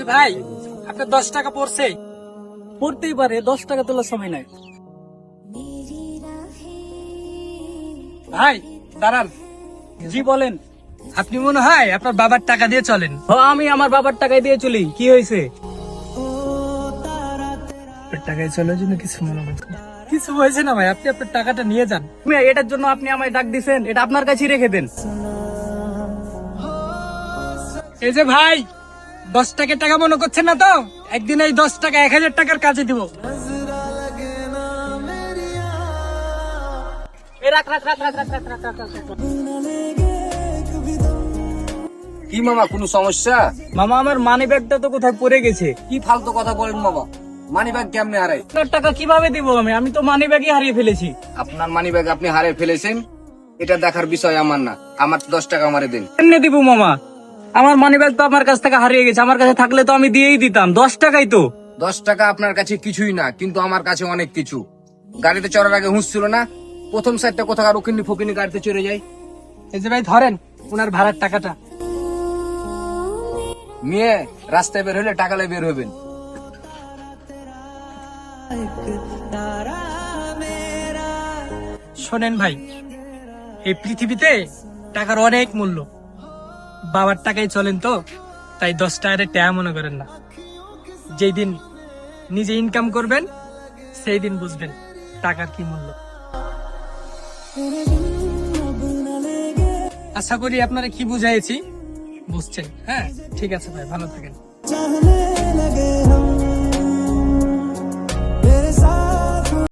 ভাই আপনার 10 টাকা পড়ছে? পড়তেই পারে, 10 টাকা তোলার সময় নাই। ভাই দাঁড়ান। জি বলেন। আপনি মনে হয় আপনার বাবার টাকা দিয়ে চলেন। আমি আমার বাবার টাকায় দিয়ে চলি, কি হয়েছে? টাকায় চলে জন্য কিছু মনে করছেন? কিছু হয়েছে না ভাই, আপনি আপনার টাকাটা নিয়ে যান। এটার জন্য আপনি আমায় ডাক দিছেন, এটা আপনার কাছেই রেখে দেন। এই যে ভাই, 10 টাকার টাকা মনে করছেন না তো? একদিন এই 10 টাকা 1000 টাকার কাজে দিব। কি মামা, কোনো সমস্যা? মামা আমার মানি ব্যাগটা তো কোথায় পড়ে গেছে। কি ফালতু কথা বলেন মামা? মানি ব্যাগ কেমনে হারাই? আপনার টাকা কিভাবে দিব আমি তো মানি ব্যাগই হারিয়ে ফেলেছি। আপনার মানি ব্যাগ আপনি হারিয়ে ফেলেছেন, এটা দেখার বিষয় আমার না। আমার 10 টাকা আমারে দিন। কেমনে দিব মামা? আমার মানি ব্যাগ তো আমার কাছ থেকে হারিয়ে গেছে, আমার কাছে থাকলে তো আমি দিয়েই দিতাম। 10 টাকাই তো। 10 টাকা আপনার কাছে কিছুই না, কিন্তু আমার কাছে অনেক কিছু। গাড়িতে চড়ার আগে হুঁশ ছিল না? প্রথম সাইডটা কোথাকার উকিনি ফকিনি গাড়িতে চড়ে যায়। এই যে ভাই ধরেন ওনার ভাড়ার টাকাটা। মেয়ে রাস্তায় বের হলে টাকা লাই বের হবেন। শোনেন ভাই, এই পৃথিবীতে টাকার অনেক মূল্য। বাবার টাকায় চলেন তো, তাই 10 টাকার টাকা মনে করেন না। যেই দিন নিজে ইনকাম করবেন সেই দিন বুঝবেন টাকার কি মূল্য। আশা করি আপনারা কি বুঝাইছি বুঝছেন। হ্যাঁ ঠিক আছে ভাই, ভালো থাকেন।